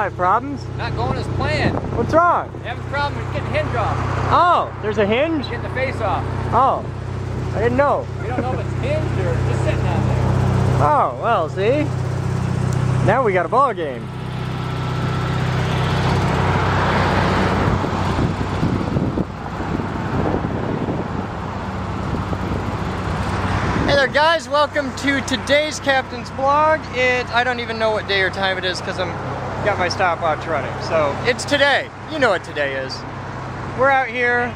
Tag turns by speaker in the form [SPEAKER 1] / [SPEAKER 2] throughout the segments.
[SPEAKER 1] Why? Problems?
[SPEAKER 2] Not going as planned.
[SPEAKER 1] What's wrong?
[SPEAKER 2] Having a problem with getting the hinge off.
[SPEAKER 1] Oh, there's a hinge?
[SPEAKER 2] Getting the face off.
[SPEAKER 1] Oh, I didn't know.
[SPEAKER 2] We don't know if it's hinged or just sitting on there.
[SPEAKER 1] Oh, well, see? Now we got a ball game. Hey there guys, welcome to today's Captain's Blog. I don't even know what day or time it is because I'm got my stopwatch running. So it's today. You know what today is. We're out here.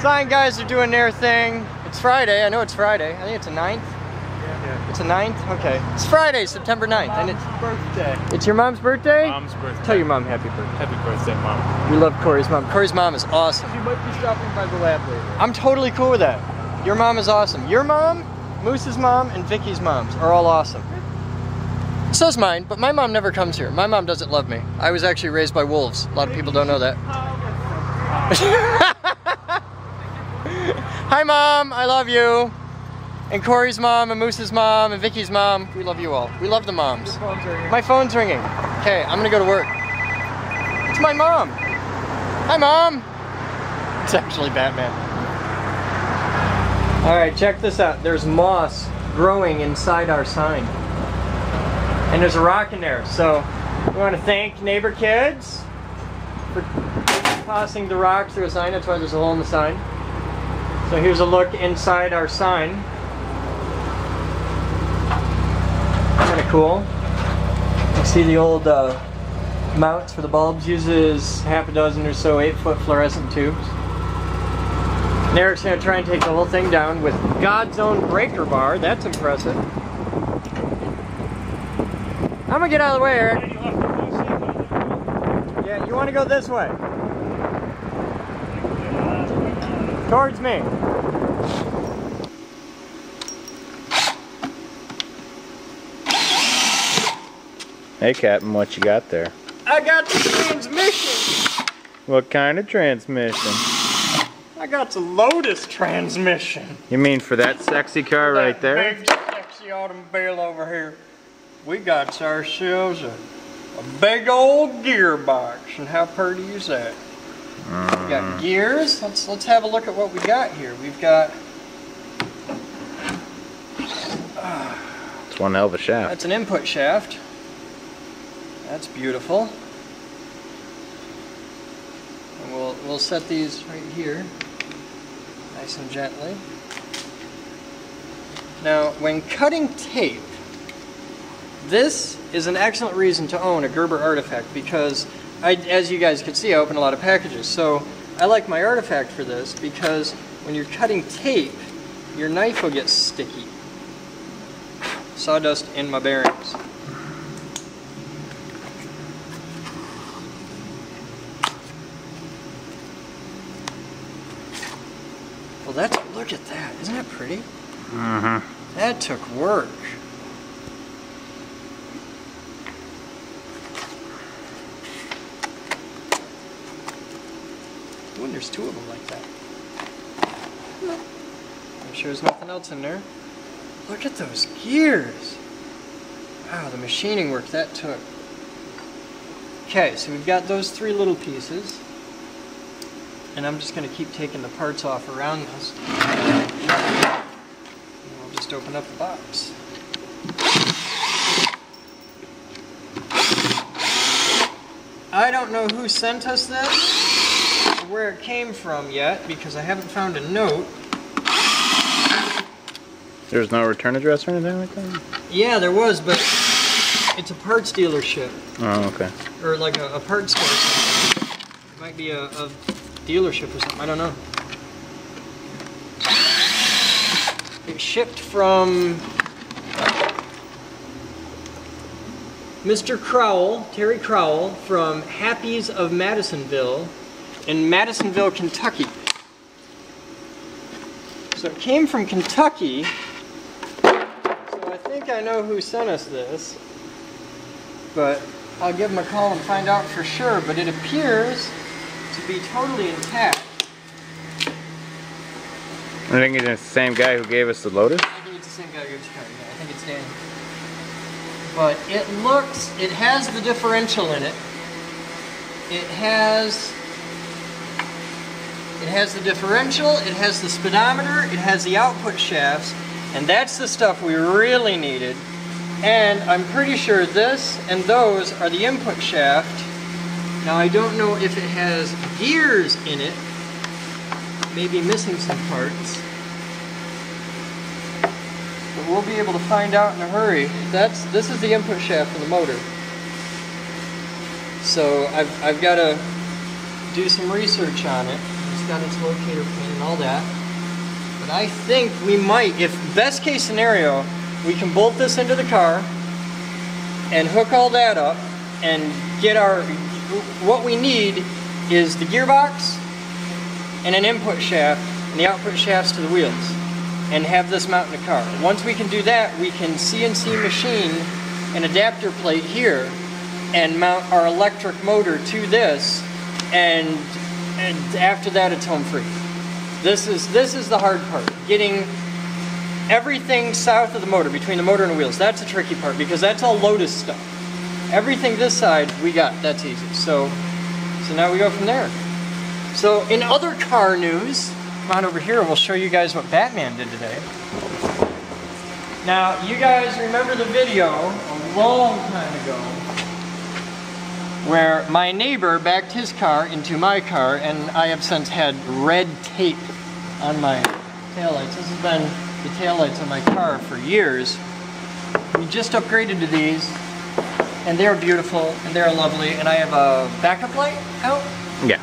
[SPEAKER 1] Sign guys are doing their thing. It's Friday. I know it's Friday. I think it's the 9th. Yeah. It's the 9th? Okay. It's Friday, September 9th. And it's
[SPEAKER 3] Birthday.
[SPEAKER 1] It's your mom's birthday?
[SPEAKER 3] Mom's birthday.
[SPEAKER 1] Tell your mom happy birthday.
[SPEAKER 3] Happy birthday, Mom.
[SPEAKER 1] We love Cory's mom. Cory's mom is awesome.
[SPEAKER 3] You might be stopping by the lab later.
[SPEAKER 1] I'm totally cool with that. Your mom is awesome. Your mom, Moose's mom, and Vicky's moms are all awesome. So's mine, but my mom never comes here. My mom doesn't love me. I was actually raised by wolves. A lot of people don't know that. Hi Mom, I love you. And Cory's mom, and Moose's mom, and Vicky's mom. We love you all. We love the moms.
[SPEAKER 3] Your phone's ringing.
[SPEAKER 1] My phone's ringing. Okay, I'm gonna go to work. It's my mom. Hi Mom. It's actually Batman. Alright, check this out. There's moss growing inside our sign. And there's a rock in there. So we want to thank neighbor kids for tossing the rock through a sign. That's why there's a hole in the sign. So here's a look inside our sign. Kind of cool. You see the old mounts for the bulbs. Uses half a dozen or so 8-foot fluorescent tubes. And Eric's going to try and take the whole thing down with God's own breaker bar. That's impressive. I'm going to get out of the way, Eric. Yeah, you want to go this way. Towards me.
[SPEAKER 3] Hey, Captain, what you got there?
[SPEAKER 1] I got the transmission.
[SPEAKER 3] What kind of transmission?
[SPEAKER 1] I got the Lotus transmission.
[SPEAKER 3] You mean for that sexy car right there?
[SPEAKER 1] Big, sexy automobile over here. We got ourselves a big old gearbox, and how pretty is that? We got gears. Let's have a look at what we got here. We've got.
[SPEAKER 3] It's one hell of a shaft.
[SPEAKER 1] That's an input shaft. That's beautiful. And we'll set these right here, nice and gently. Now, when cutting tape, this is an excellent reason to own a Gerber artifact because, as you guys can see, I open a lot of packages. So I like my artifact for this because when you're cutting tape, your knife will get sticky. Sawdust in my bearings. Well, look at that. Isn't that pretty?
[SPEAKER 3] Mm-hmm.
[SPEAKER 1] That took work. Ooh, and there's two of them like that. I'm sure there's nothing else in there. Look at those gears. Wow, the machining work that took. Okay, so we've got those three little pieces. And I'm just going to keep taking the parts off around this. And we'll just open up the box. I don't know who sent us this, or where it came from yet, because I haven't found a note.
[SPEAKER 3] There's no return address or anything like that?
[SPEAKER 1] Yeah, there was, but it's a parts dealership.
[SPEAKER 3] Oh, okay.
[SPEAKER 1] Or like a parts store or something. It might be a dealership or something, I don't know. It shipped from Mr. Crowell, Terry Crowell, from Happy's of Madisonville in Madisonville, Kentucky. So it came from Kentucky, so I think I know who sent us this, but I'll give him a call and find out for sure, but it appears to be totally intact.
[SPEAKER 3] I think it's the same guy who gave us the Lotus?
[SPEAKER 1] I think it's the same guy who gave us the car, yeah, I think it's Danny. But it looks, it has the differential in it, it has the differential, it has the speedometer, it has the output shafts, and that's the stuff we really needed. And I'm pretty sure this and those are the input shaft. Now I don't know if it has gears in it, maybe missing some parts. But we'll be able to find out in a hurry. This is the input shaft for the motor. So I've got to do some research on it. It's got its locator pin and all that. But I think we might, if best case scenario, we can bolt this into the car and hook all that up and get our, what we need is the gearbox and an input shaft and the output shafts to the wheels, and have this mount in the car. Once we can do that, we can CNC machine an adapter plate here and mount our electric motor to this, and after that it's home free. This is the hard part, getting everything south of the motor, between the motor and the wheels. That's the tricky part, because that's all Lotus stuff. Everything this side we got, that's easy. So now we go from there. So in other car news, come on over here, we'll show you guys what Batman did today. Now, you guys remember the video a long time ago where my neighbor backed his car into my car, and I have since had red tape on my taillights. This has been the taillights on my car for years. We just upgraded to these, and they're beautiful, and they're lovely, and I have a backup light out.
[SPEAKER 3] Yeah.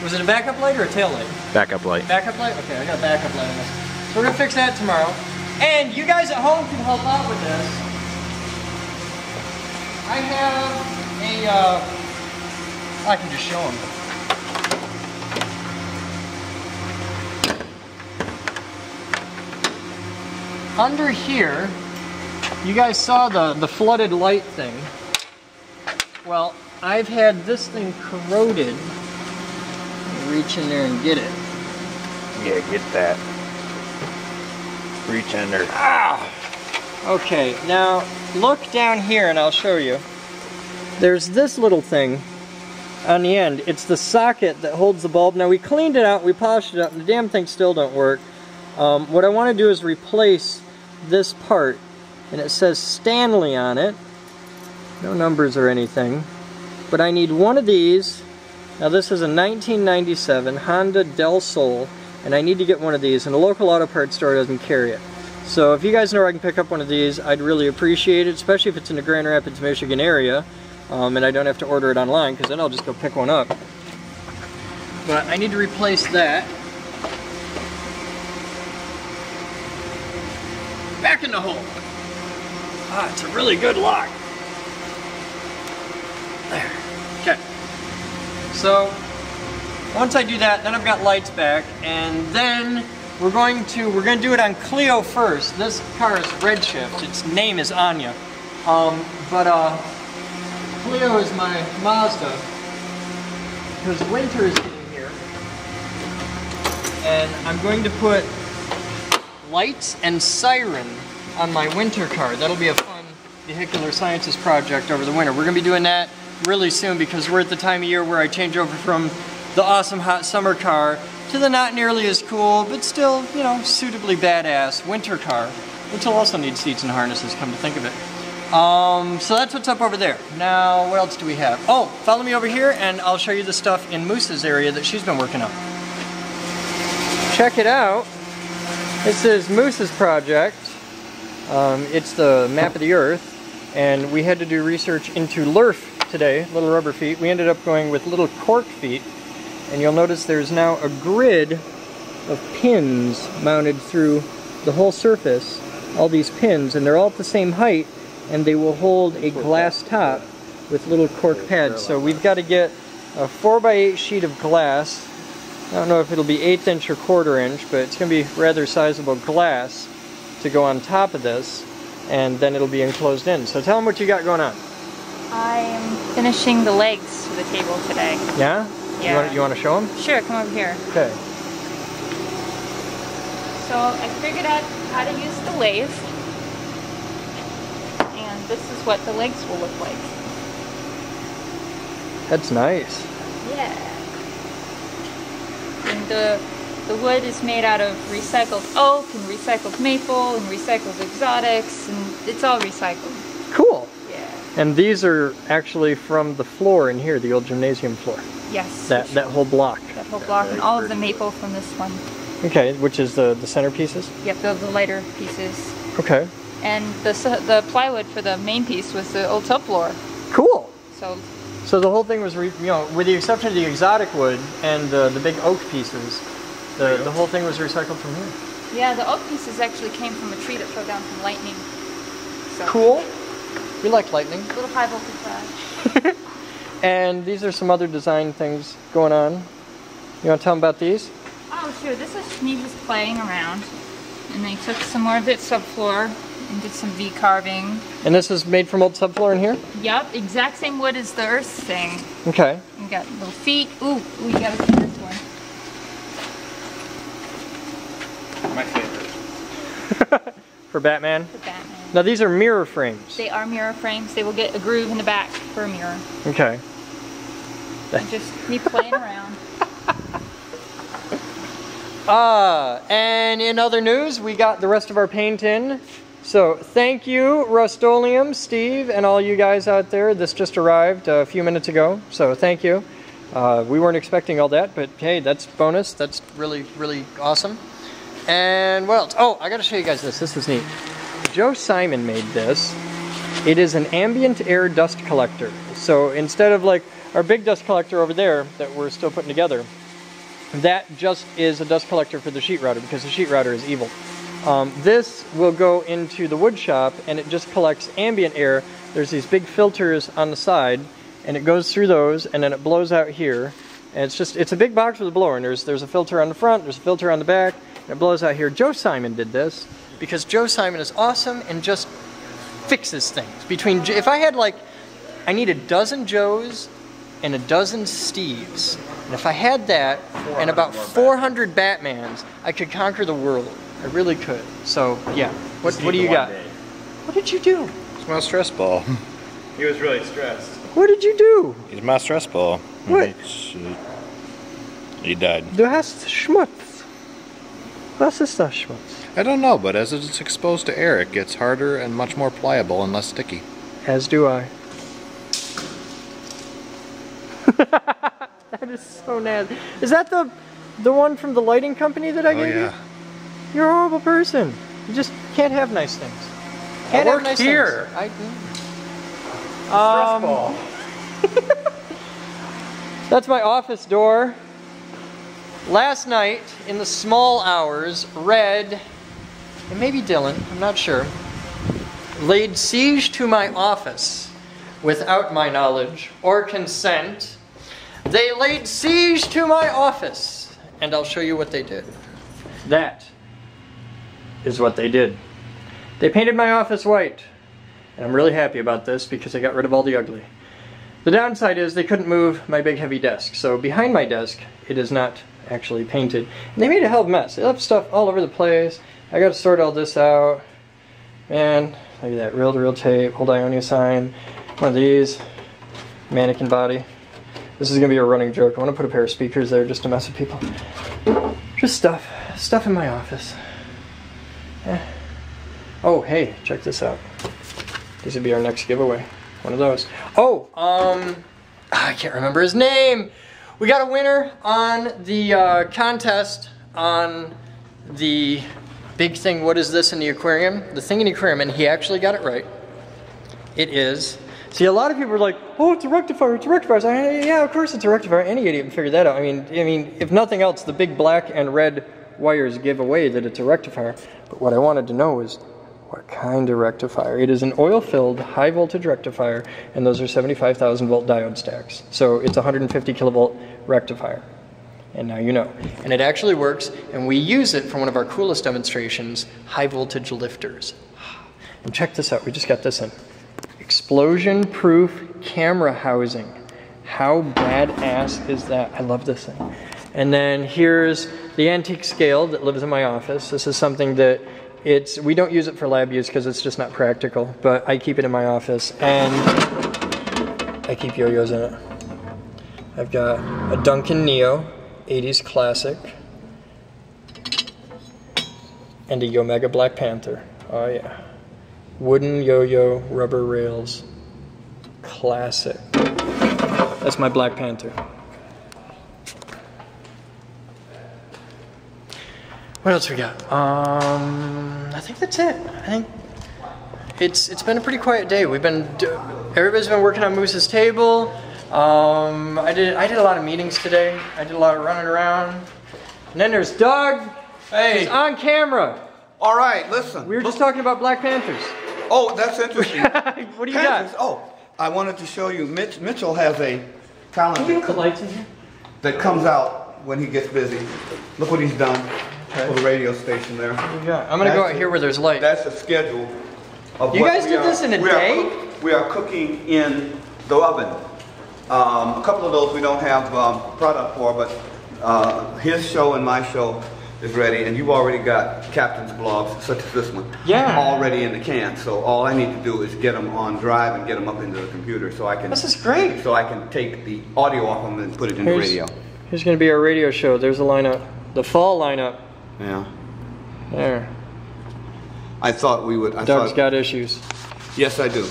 [SPEAKER 1] Was it a backup light or a tail light?
[SPEAKER 3] Backup light.
[SPEAKER 1] Backup light? Okay, I got a backup light on this. So we're gonna fix that tomorrow. And you guys at home can help out with this. I have I can just show them. Under here, you guys saw the flooded light thing. Well, I've had this thing corroded. Reach in there and get it.
[SPEAKER 3] Yeah, get that. Reach under.
[SPEAKER 1] Ah! Okay, now look down here and I'll show you. There's this little thing on the end. It's the socket that holds the bulb. Now we cleaned it out, we polished it up, and the damn thing still don't work. What I want to do is replace this part, and it says Stanley on it. No numbers or anything. But I need one of these. Now this is a 1997 Honda Del Sol, and I need to get one of these, and a local auto parts store doesn't carry it. So if you guys know where I can pick up one of these, I'd really appreciate it, especially if it's in the Grand Rapids, Michigan area, and I don't have to order it online, because then I'll just go pick one up. But I need to replace that. Back in the hole. Ah, it's a really good lock. There. Okay. So once I do that, then I've got lights back, and then we're going to do it on Clio first. This car is Redshift. Its name is Anya. Clio is my Mazda, because winter is getting here, and I'm going to put lights and siren on my winter car. That'll be a fun vehicular sciences project over the winter. We're going to be doing that really soon, because we're at the time of year where I change over from the awesome hot summer car to the not nearly as cool, but still, you know, suitably badass winter car, which will also need seats and harnesses, come to think of it. So that's what's up over there. Now, what else do we have? Oh, follow me over here and I'll show you the stuff in Moose's area that she's been working on. Check it out. This is Moose's project. It's the map of the Earth, and we had to do research into LRF today, little rubber feet. We ended up going with little cork feet, and you'll notice there's now a grid of pins mounted through the whole surface, all these pins, and they're all at the same height, and they will hold a glass top with little cork pads. So we've got to get a 4x8 sheet of glass. I don't know if it'll be 1/8 inch or 1/4 inch, but it's going to be rather sizable glass to go on top of this, and then it'll be enclosed in. So tell them what you got going on.
[SPEAKER 4] I'm finishing the legs to the table today.
[SPEAKER 1] Yeah?
[SPEAKER 4] Yeah.
[SPEAKER 1] You want to show them?
[SPEAKER 4] Sure, come over here.
[SPEAKER 1] Okay.
[SPEAKER 4] So I figured out how to use the lathe, and this is what the legs will look like.
[SPEAKER 1] That's nice.
[SPEAKER 4] Yeah. And the wood is made out of recycled oak and recycled maple and recycled exotics, and it's all recycled.
[SPEAKER 1] Cool.
[SPEAKER 4] Yeah.
[SPEAKER 1] And these are actually from the floor in here, the old gymnasium floor.
[SPEAKER 4] Yes.
[SPEAKER 1] That whole block.
[SPEAKER 4] That whole block, and all of the maple from this one.
[SPEAKER 1] Okay, which is the centerpieces?
[SPEAKER 4] Yep, the lighter pieces.
[SPEAKER 1] Okay.
[SPEAKER 4] And the plywood for the main piece was the old subfloor.
[SPEAKER 1] Cool.
[SPEAKER 4] So
[SPEAKER 1] the whole thing was, with the exception of the exotic wood and the big oak pieces, the whole thing was recycled from here.
[SPEAKER 4] yeah, the oak pieces actually came from a tree that fell down from lightning. So,
[SPEAKER 1] Cool. We like lightning.
[SPEAKER 4] a little high voltage.
[SPEAKER 1] And these are some other design things going on. You want to tell them about these?
[SPEAKER 4] Oh, sure. This is me just playing around. And they took some more of its subfloor and did some V carving.
[SPEAKER 1] And this is made from old subfloor in here?
[SPEAKER 4] Yep, exact same wood as the earth thing.
[SPEAKER 1] Okay.
[SPEAKER 4] You got little feet. Ooh, we gotta see this one.
[SPEAKER 2] My favorite.
[SPEAKER 1] For Batman?
[SPEAKER 4] The Batman.
[SPEAKER 1] Now these are mirror frames.
[SPEAKER 4] They are mirror frames. They will get a groove in the back for a mirror.
[SPEAKER 1] Okay.
[SPEAKER 4] And just me playing around.
[SPEAKER 1] And in other news, we got the rest of our paint in. So thank you, Rust-Oleum, Steve, and all you guys out there. This just arrived a few minutes ago, so thank you. We weren't expecting all that, but hey, that's bonus. That's really, really awesome. And what else? Oh, I gotta show you guys this. This is neat. Joe Simon made this. It is an ambient air dust collector. So instead of like our big dust collector over there that we're still putting together, that just is a dust collector for the sheet router because the sheet router is evil. This will go into the wood shop and it just collects ambient air. There's these big filters on the side and it goes through those and then it blows out here. And it's a big box with a blower and there's a filter on the front, there's a filter on the back, and it blows out here. Joe Simon did this because Joe Simon is awesome and just fixes things. If I had I need a dozen Joes and a dozen Steves. And if I had that and about 400 Batmans, I could conquer the world. I really could. So, yeah. What do you got? What did you do?
[SPEAKER 3] It's my stress ball.
[SPEAKER 2] He was really stressed.
[SPEAKER 1] What did you do?
[SPEAKER 3] It's my stress ball.
[SPEAKER 1] What?
[SPEAKER 3] He died.
[SPEAKER 1] Du hast Schmutz. Was ist das Schmutz?
[SPEAKER 3] I don't know, but as it's exposed to air, it gets harder and much more pliable and less sticky.
[SPEAKER 1] As do I. That is so nasty. Is that the one from the lighting company that I gave you? You're a horrible person. You just can't have nice things. Can't have nice
[SPEAKER 2] here.
[SPEAKER 1] things.
[SPEAKER 2] Stress ball.
[SPEAKER 1] That's my office door. Last night, in the small hours, Red, and maybe Dylan, I'm not sure, laid siege to my office without my knowledge or consent. They laid siege to my office, and I'll show you what they did. That is what they did. They painted my office white, and I'm really happy about this because I got rid of all the ugly. The downside is they couldn't move my big heavy desk, so behind my desk it is not actually painted. And they made a hell of a mess. They left stuff all over the place. I got to sort all this out. Man, look at that reel-to-reel tape, old Ionia sign, one of these, mannequin body. This is going to be a running joke. I want to put a pair of speakers there just to mess with people. Just stuff in my office. Oh, hey, check this out. This would be our next giveaway. One of those. Oh, I can't remember his name. We got a winner on the contest on the big thing. What is this in the aquarium? The thing in the aquarium, and he actually got it right. It is. See, a lot of people are like, "Oh, it's a rectifier. It's a rectifier." So, yeah, of course it's a rectifier. Any idiot can figure that out. I mean, if nothing else, the big black and red wires give away that it's a rectifier. But what I wanted to know is what kind of rectifier. It is an oil-filled high-voltage rectifier, and those are 75,000 volt diode stacks. So it's a 150 kilovolt rectifier. And now you know. And it actually works, and we use it for one of our coolest demonstrations, high-voltage lifters. And check this out. We just got this in. Explosion-proof camera housing. How badass is that? I love this thing. And then here's the antique scale that lives in my office. This is something that we don't use it for lab use because it's just not practical, but I keep it in my office and I keep yo-yos in it. I've got a Duncan Neo, 80s classic, and a Omega Black Panther. Oh yeah. Wooden yo-yo, rubber rails, classic. That's my Black Panther. What else we got? I think that's it. I think it's been a pretty quiet day. Everybody's been working on Moose's table. I did a lot of meetings today. I did a lot of running around. And then there's Doug.
[SPEAKER 5] Hey.
[SPEAKER 1] He's on camera.
[SPEAKER 5] All right, listen.
[SPEAKER 1] We were just talking about Black Panthers.
[SPEAKER 5] Oh, that's interesting.
[SPEAKER 1] What do you got?
[SPEAKER 5] Oh, I wanted to show you. Mitchell has a calendar.
[SPEAKER 1] Can we put lights in here?
[SPEAKER 5] That comes out when he gets busy. Look what he's done for the radio station there.
[SPEAKER 1] What do you got? I'm gonna go out here where there's light.
[SPEAKER 5] That's the schedule of
[SPEAKER 1] You guys did this in a day?
[SPEAKER 5] We are cooking in the oven. A couple of those we don't have product for, but his show and my show is ready, and you've already got Captain's blogs, such as this one, already in the can. So all I need to do is get them on drive and get them up into the computer, so I can.
[SPEAKER 1] This is great.
[SPEAKER 5] So I can take the audio off them and put it in the radio.
[SPEAKER 1] Here's going to be our radio show. There's the lineup, the fall lineup.
[SPEAKER 5] Yeah.
[SPEAKER 1] There.
[SPEAKER 5] I thought we would.
[SPEAKER 1] Doug's got issues.
[SPEAKER 5] Yes, I do.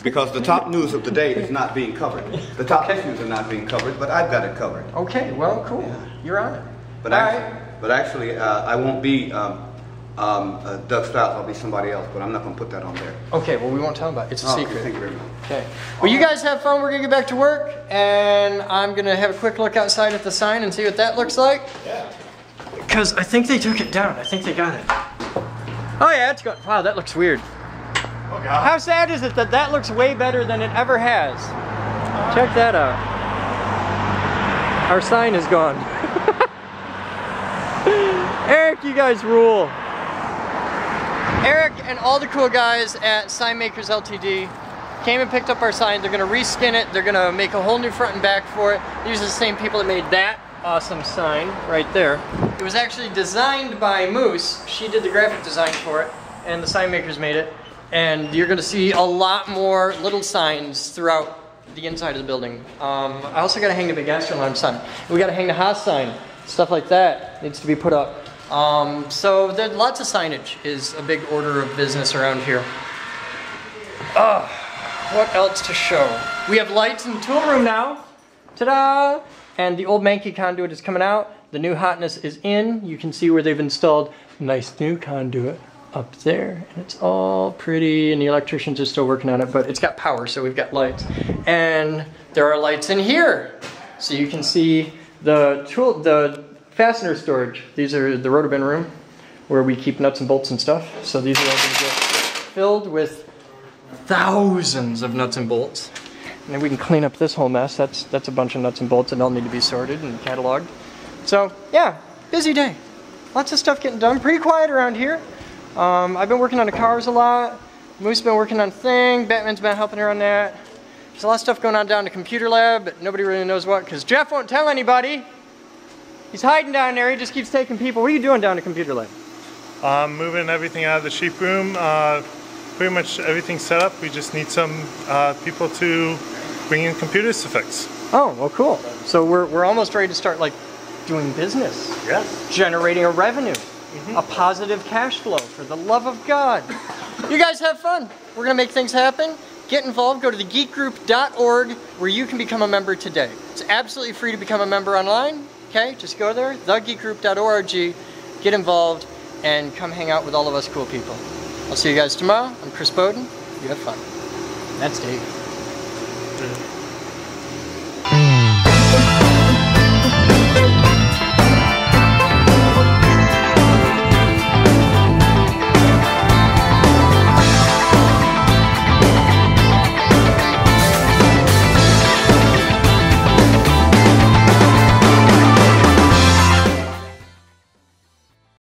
[SPEAKER 5] Because the top news of the day is not being covered. The top issues are not being covered, but I've got it covered.
[SPEAKER 1] Okay. Well, cool. Yeah. You're on it.
[SPEAKER 5] But actually, I won't be Doug Stiles. I'll be somebody else. But I'm not going to put that on there.
[SPEAKER 1] Okay. Well, we won't tell them about it. It's a secret.
[SPEAKER 5] Thank you very much.
[SPEAKER 1] Okay. Well, you guys have fun. We're going to get back to work. And I'm going to have a quick look outside at the sign and see what that looks like. Yeah. Because I think they took it down. I think they got it. Oh, yeah. It's got. Wow, that looks weird.
[SPEAKER 2] Oh, God.
[SPEAKER 1] How sad is it that that looks way better than it ever has? Check that out. Our sign is gone. Eric, you guys rule. Eric and all the cool guys at Sign Makers Ltd. came and picked up our sign. They're gonna reskin it. They're gonna make a whole new front and back for it. These are the same people that made that awesome sign right there. It was actually designed by Moose. She did the graphic design for it, and the sign makers made it. And you're gonna see a lot more little signs throughout the inside of the building. I also gotta hang the big astronaut sign. We gotta hang the Haas sign. Stuff like that needs to be put up. So there's lots of signage is a big order of business around here. What else to show? We have lights in the tool room now. Ta-da! And the old Mankey conduit is coming out. The new hotness is in. You can see where they've installed a nice new conduit up there. And it's all pretty, and the electricians are still working on it, but it's got power, so we've got lights. And there are lights in here. So you can see the fastener storage. These are the rotobin room where we keep nuts and bolts and stuff. So these are all going to get filled with thousands of nuts and bolts. And then we can clean up this whole mess. That's a bunch of nuts and bolts that all need to be sorted and cataloged. So yeah, busy day. Lots of stuff getting done. Pretty quiet around here. I've been working on the cars a lot. Moose has been working on Thing. Batman's been helping her on that. There's a lot of stuff going on down in the computer lab, but nobody really knows what, because Jeff won't tell anybody. He's hiding down there. He just keeps taking people. What are you doing down in the computer lab?
[SPEAKER 2] Moving everything out of the sheep room. Pretty much everything's set up. We just need some people to bring in computers to fix.
[SPEAKER 1] Oh, well, cool. So we're almost ready to start, like, doing business.
[SPEAKER 2] Yes.
[SPEAKER 1] Generating a revenue. A positive cash flow, for the love of God. You guys have fun. We're going to make things happen. Get involved. Go to thegeekgroup.org where you can become a member today. It's absolutely free to become a member online. Okay, just go there, thegeekgroup.org, get involved, and come hang out with all of us cool people. I'll see you guys tomorrow. I'm Chris Boden. You have fun. That's Dave.